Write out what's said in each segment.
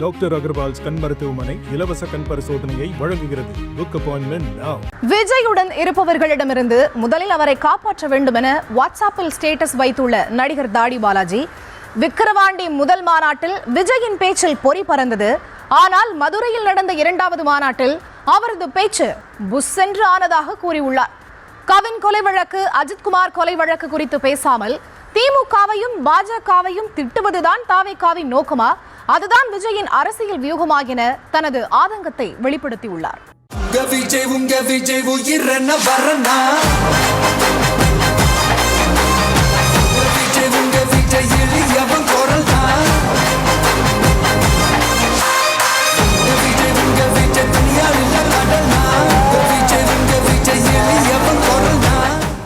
Doctor Agarwal's கண் மருத்துவமனை இலவச கண் பரிசோதனையை வழங்குகிறது. புக் அப்பாயின்மென்ட் நவ. விஜயுடன் இருப்பவர்களிடமிருந்து முதலில் அவரை காப்பாற்ற வேண்டும் என வாட்ஸ்அப்பில் ஸ்டேட்டஸ் வைத்துள்ள நடிகர் தாடி பாலாஜி, விக்கிரவாண்டி முதல் மாநாட்டில் விஜயின் பேச்சில் பொறி பறந்தது. ஆனால் மதுரையில் நடந்த இரண்டாவது மாநாட்டில் அவரது பேச்சு புஸ்ஸென்று ஆனதாக கூறியுள்ளார். கவின் கொலை வழக்கு, அஜித்குமார் கொலை வழக்கு குறித்து பேசாமல் திமுகவையும் பாஜகவையும் திட்டுவதுதான் தாவேகாவின் நோக்கமா? அதுதான் விஜயின் அரசியல் வியூகமா என தனது ஆதங்கத்தை வெளிப்படுத்தியுள்ளார்.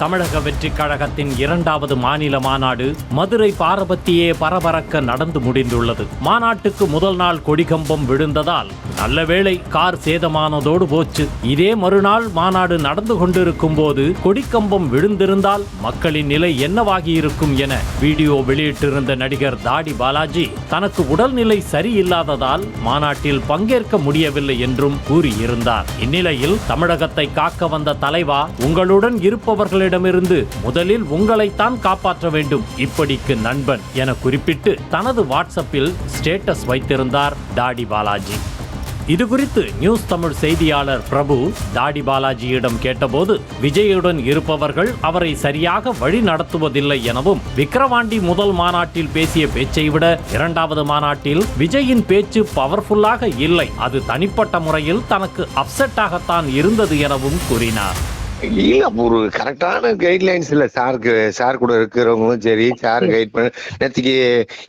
தமிழக வெற்றிக் கழகத்தின் இரண்டாவது மாநில மாநாடு மதுரை பாரபத்தியே பரபரக்க நடந்து முடிந்துள்ளது. மாநாட்டுக்கு முதல் நாள் கொடிகம்பம் விழுந்ததால் நல்ல வேளை கார் சேதமானதோடு போச்சு. இதே மறுநாள் மாநாடு நடந்து கொண்டிருக்கும் போது கொடிக்கம்பம் விழுந்திருந்தால் மக்களின் நிலை என்னவாகி இருக்கும் என வீடியோ வெளியிட்டிருந்த நடிகர் தாடி பாலாஜி தனக்கு உடல்நிலை சரியில்லாததால் மாநாட்டில் பங்கேற்க முடியவில்லை என்றும் கூறியிருந்தார். இந்நிலையில் தமிழகத்தை காக்க வந்த தலைவா, உங்களுடன் இருப்பவர்களிடம் முதலில் உங்களைத்தான் காப்பாற்ற வேண்டும், இப்படிக்கு நண்பன் என குறிப்பிட்டு தனது வாட்ஸ்அப்பில் ஸ்டேட்டஸ் வைத்திருந்தார் தாடி பாலாஜி. இது குறித்து நியூஸ் தமிழ் செய்தியாளர் பிரபு தாடி பாலாஜியிடம் கேட்டபோது, விஜயுடன் இருப்பவர்கள் அவரை சரியாக வழி நடத்துவதில்லை எனவும், விக்கிரவாண்டி முதல் மாநாட்டில் பேசிய பேச்சை விட இரண்டாவது மாநாட்டில் விஜயின் பேச்சு பவர்ஃபுல்லாக இல்லை, அது தனிப்பட்ட முறையில் தனக்கு அப்செட்டாகத்தான் இருந்தது எனவும் கூறினார். இல்ல, ஒரு கரெக்டான கைட்லைன்ஸ் இல்ல சார் கூட இருக்கிறவங்களும் சரி, சார் கைட் பண்ண நேற்றுக்கு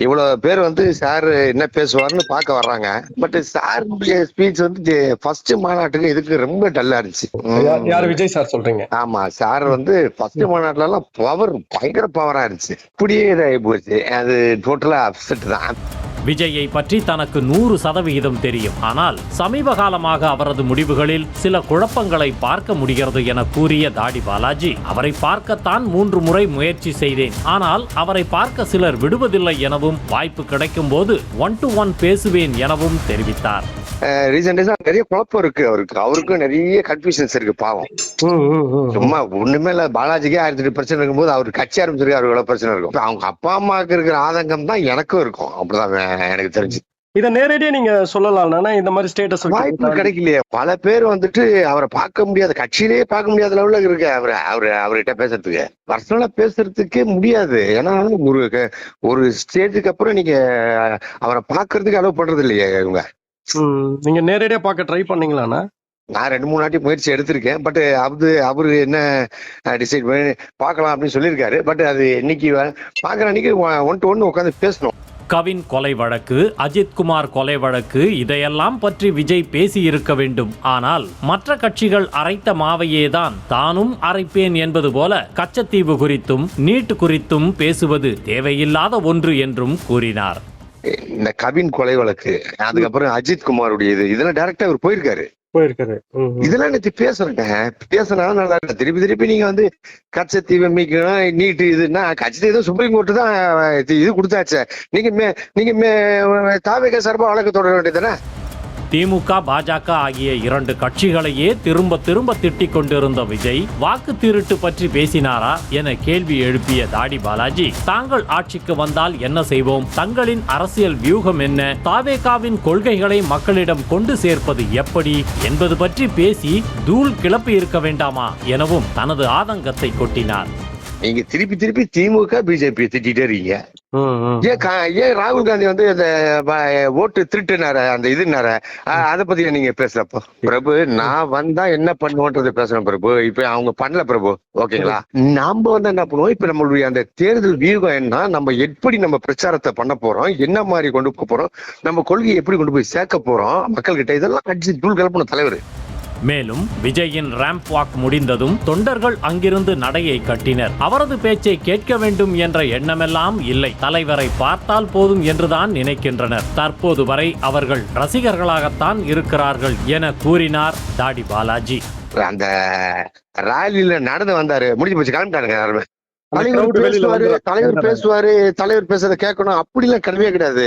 இவ்வளவு பேர் சார் என்ன பேசுவார்னு பார்க்க வர்றாங்க. பட் சாருடைய ஸ்பீச் ஃபர்ஸ்ட் மாநாட்டுக்கு இதுக்கு ரொம்ப டல்லா இருந்துச்சு. யார் விஜய் சார் சொல்றீங்க? ஆமா, சார் ஃபர்ஸ்ட் மாநாட்டுல எல்லாம் பவர் பயங்கர பவரா இருந்துச்சு. இப்படியே இதாகி போச்சு. அது டோட்டலா அப்செட் தான். விஜயை பற்றி தனக்கு 100% தெரியும். ஆனால் சமீப காலமாக அவரது முடிவுகளில் சில குழப்பங்களை பார்க்க முடிகிறது என கூறிய தாடி பாலாஜி, அவரை பார்க்கத்தான் 3 முறை முயற்சி செய்தேன், ஆனால் அவரை பார்க்க சிலர் விடுவதில்லை எனவும், வாய்ப்பு கிடைக்கும் போது 1-to-1 பேசுவேன் எனவும் தெரிவித்தார். ரீசெண்டா நிறைய குழப்பம் இருக்கு அவருக்கும் நிறைய கன்ஃபியூஷன்ஸ் இருக்கு. பாவம், சும்மா ஒண்ணுமே இல்ல. பாலாஜிக்கே 1008 பிரச்சனை இருக்கும்போது அவர் கட்சி ஆரம்பிச்சிருக்கு, அவருக்கு எவ்வளவு பிரச்சனை இருக்கும். அவங்க அப்பா அம்மாவுக்கு இருக்கிற ஆதங்கம் தான் எனக்கும் இருக்கும். அப்படிதான் எனக்கு தெரிஞ்சு. இத நேரடியா நீங்க சொல்லலாம். இந்த மாதிரி ஸ்டேட்டஸ் வாய்ப்பு கிடைக்கலையே. பல பேர் அவரை பார்க்க முடியாத, கட்சியிலேயே பார்க்க முடியாத லெவல்ல இருக்கு. அவர்கிட்ட பேசுறதுக்கு, பர்சனலா பேசுறதுக்கே முடியாது. ஏன்னா ஒரு ஸ்டேஜுக்கு அப்புறம் நீங்க அவரை பாக்குறதுக்கு அலோவ் பண்றது இல்லையே இவங்க. நீங்க நேரடியா பார்க்க ட்ரை பண்ணீங்களாண்ணா? நான் 2-3 வாட்டி முயற்சி எடுத்திருக்கேன். பட் அவரு என்ன டிசைட் பண்ணி பார்க்கலாம் அப்படின்னு சொல்லியிருக்காரு. பட் அது இன்னைக்கு பாக்குற அன்னைக்கு 1-to-1 உட்காந்து பேசணும். கவின் கொலை வழக்கு, அஜித்குமார் கொலை வழக்கு, இதையெல்லாம் பற்றி விஜய் பேசி இருக்க வேண்டும். ஆனால் மற்ற கட்சிகள் அரைத்த மாவையே தான் தானும் அரைப்பேன் என்பது போல கச்சத்தீவு குறித்தும் நீட் குறித்தும் பேசுவது தேவையில்லாத ஒன்று என்றும் கூறினார். இந்த கவின் கொலை வழக்கு, அதுக்கப்புறம் அஜித்குமாருடைய இதெல்லாம் டைரக்டா அவர் போயிருக்காரு. இதெல்லாம் நேற்று பேசுனா நல்லா இல்ல. திருப்பி நீங்க கச்சத்தீவு மீக்கணும், நீட்டு இதுன்னா கச்சத்தீவு சுப்ரீம் கோர்ட்டு தான் இது கொடுத்தாச்சு. நீங்க தாவேகா சார்பா வழக்கு தொடர வேண்டியதுதானே? திமுக, பாஜக ஆகிய 2 கட்சிகளையே திரும்ப திட்டிக் கொண்டிருந்த விஜய் வாக்கு திருட்டு பற்றி பேசினாரா என கேள்வி எழுப்பிய தாடி பாலாஜி, தாங்கள் ஆட்சிக்கு வந்தால் என்ன செய்வோம், தங்களின் அரசியல் வியூகம் என்ன, தாவேகாவின் கொள்கைகளை மக்களிடம் கொண்டு சேர்ப்பது எப்படி என்பது பற்றி பேசி தூள் கிளப்பி இருக்க வேண்டாமா எனவும் தனது ஆதங்கத்தை கொட்டினார். நீங்க திருப்பி திமுக பிஜேபி திட்டிட்டே இருக்கீங்க. ஏன் ராகுல் காந்தி அந்த ஓட்டு திருட்டுனார, அந்த இதுனார, அதை பத்தி நீங்க பேசலப்போ பிரபு? நான் வந்தா என்ன பண்ணுவோன்றது பேசணும் பிரபு. இப்ப அவங்க பண்ணல பிரபு, ஓகேங்களா? நாம என்ன பண்ணுவோம், இப்ப நம்மளுடைய அந்த தேர்தல் வியூகம் என்ன, நம்ம எப்படி நம்ம பிரச்சாரத்தை பண்ண போறோம், என்ன மாதிரி கொண்டு போறோம், நம்ம கொள்கையை எப்படி கொண்டு போய் சேர்க்க போறோம் மக்கள் கிட்ட, இதெல்லாம் அடிச்சு தூள் கிளப்பணும் தலைவர். மேலும் விஜயின் ரேம்ப் வாக் முடிந்ததும் தொண்டர்கள் அங்கிருந்து நடையை கட்டினர். அவரது பேச்சை கேட்க வேண்டும் என்ற எண்ணமெல்லாம் இல்லை, தலைவரை பார்த்தால் போதும் என்றுதான் நினைக்கின்றனர். தற்போது வரை அவர்கள் ரசிகர்களாகத்தான் இருக்கிறார்கள் என கூறினார் தாடி பாலாஜி. அந்த ராலியில நடந்து வந்தாரு, முடிஞ்சு போச்சு, கிளம்பிட்டாருங்க யாருமே. தலைவர் பேசுவாரு, தலைவர் பேசுறத கேட்கணும் அப்படிலாம் கிடையவே கிடையாது.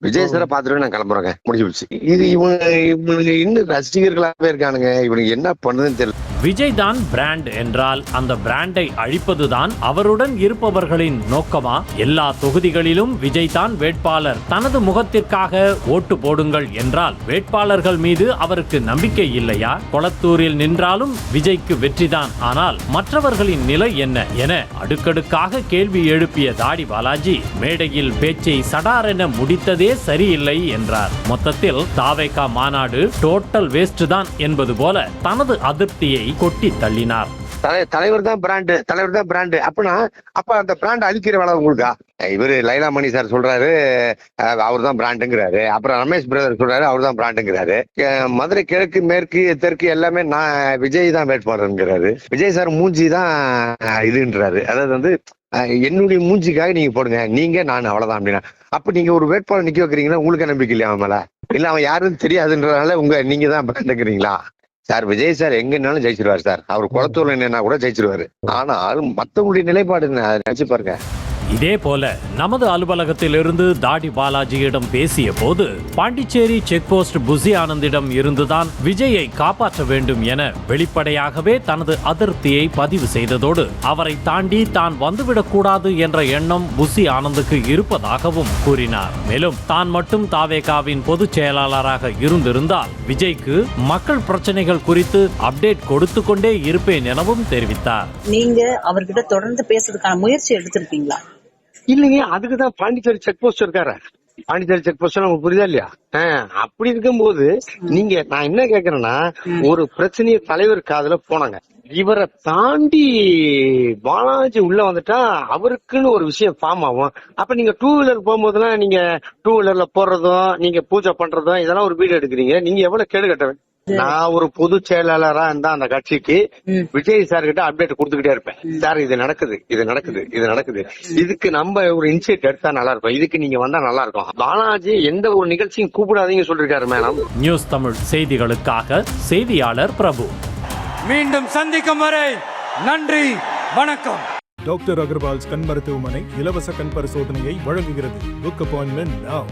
விஜய் சாரை பார்த்துட்டு நான் கிளம்புறேங்க, முடிஞ்சு போச்சு. இது இவனுக்கு இன்னும் ரசிகர்களாவே இருக்கானுங்க, இவனுக்கு என்ன பண்ணுதுன்னு தெரியல. விஜய் தான் பிராண்ட் என்றால் அந்த பிராண்டை அழிப்பதுதான் அவருடன் இருப்பவர்களின் நோக்கமா? எல்லா தொகுதிகளிலும் விஜய் தான் வேட்பாளர், தனது முகத்திற்காக ஓட்டு போடுங்கள் என்றால் வேட்பாளர்கள் மீது அவருக்கு நம்பிக்கை இல்லையா? கொளத்தூரில் நின்றாலும் விஜய்க்கு வெற்றிதான், ஆனால் மற்றவர்களின் நிலை என்ன என அடுக்கடுக்காக கேள்வி எழுப்பிய தாடி பாலாஜி மேடையில் பேச்சை சடாரென முடித்ததே சரியில்லை என்றார். மொத்தத்தில் தாவேகா மாநாடு டோட்டல் வேஸ்ட் தான் என்பது போல தனது அதிருப்தியை கொட்டி தள்ளினார். தலைவர் தான் பிராண்டு அப்படின்னா அப்ப அந்த பிராண்ட் அழிக்கிற வேலை உங்களுக்கா? இவரு லைலாமணி சார் சொல்றாரு அவர் தான் பிராண்டுங்கிறாரு, அப்புறம் ரமேஷ் பிரதர் சொல்றாரு அவர் தான் பிராண்டுங்கிறாரு, மதுரை கிழக்கு மேற்கு தெற்கு எல்லாமே நான் விஜய் தான் வேட்பாளருங்கிறாரு, விஜய் சார் மூஞ்சி தான் இதுன்றாரு. அதாவது வந்து என்னுடைய மூஞ்சிக்காக நீங்க போடுங்க, நீங்க நான் அவ்வளவுதான் அப்படின்னா, அப்ப நீங்க ஒரு வேட்பாளர் நிக்க வைக்கிறீங்கன்னா உங்களுக்கு நம்பிக்கை இல்லையா அவன் மேல? இல்ல அவன் யாருன்னு தெரியாதுன்றதுனால நீங்க தான் பிராண்டுங்கிறீங்களா? சார் விஜய் சார் எங்கன்னாலும் ஜெயிச்சிருவாரு சார், அவர் குளத்தூர்ல நின்னா கூட ஜெயிச்சிருவாரு. ஆனால் மத்தவங்களுடைய நிலைப்பாடு நினைச்சு பாருங்க. இதே போல நமது அலுவலகத்திலிருந்து தாடி பாலாஜியிடம் பேசிய போது பாண்டிச்சேரி செக் போஸ்ட் புசி ஆனந்திடம் இருந்துதான் விஜயை காப்பாற்ற வேண்டும் என வெளிப்படையாகவே தனது அதிருப்தியை பதிவு செய்ததோடு அவரை தாண்டி தான் வந்துவிடக் கூடாது என்ற எண்ணம் புசி ஆனந்துக்கு இருப்பதாகவும் கூறினார். மேலும் தான் மட்டும் தாவேகாவின் பொதுச் செயலாளராக இருந்திருந்தால் விஜய்க்கு மக்கள் பிரச்சனைகள் குறித்து அப்டேட் கொடுத்து கொண்டே இருப்பேன் எனவும் தெரிவித்தார். நீங்க அவர்கிட்ட தொடர்ந்து பேசுறதுக்கான முயற்சி எடுத்திருக்கீங்களா? இல்லைங்க, அதுக்குதான் பாண்டிச்சேரி செக் போஸ்ட் இருக்காரு. பாண்டிச்சேரி செக் போஸ்ட் உங்களுக்கு புரியுதா இல்லையா? அப்படி இருக்கும்போது நீங்க நான் என்ன கேக்குறேன்னா, ஒரு பிரச்சனையை தலைவர் காதுல போனாங்க, இவரை தாண்டி பாலாஜி உள்ள வந்துட்டா அவருக்குன்னு ஒரு விஷயம் ஃபார்ம் ஆகும். அப்ப நீங்க டூ வீலர் போகும்போதெல்லாம் நீங்க டூ வீலர்ல போடுறதும் நீங்க பூஜை பண்றதும் இதெல்லாம் ஒரு வீடியோ எடுக்கிறீங்க, நீங்க எவ்வளவு கேடு கட்டுறேன். நான் ஒரு பொது செயலாளரா இருந்தா அந்த கட்சிக்கு விஜய் சார் கிட்ட அப்டேட் கொடுத்துக்கிட்டே இருப்பேன். சார் இது நடக்குது, இது நடக்குது, இது நடக்குது, இதுக்கு நம்ம ஒரு இனிஷியேட் எடுத்தா நல்லா இருக்கும், இதுக்கு நீங்க வந்தா நல்லா இருக்கும். பாலாஜி எந்த ஒரு நிகழ்ச்சியும் கூப்பிடாதீங்க சொல்லிருக்காரு மேடம். நியூஸ் தமிழ் செய்திகளுக்காக செய்தியாளர் பிரபு. மீண்டும் சந்திக்கும் வரை நன்றி, வணக்கம். டாக்டர் அகர்வால்ஸ் கண் மருத்துவமனை இலவச கண் பரிசோதனையை வழங்குகிறது. Book appointment now.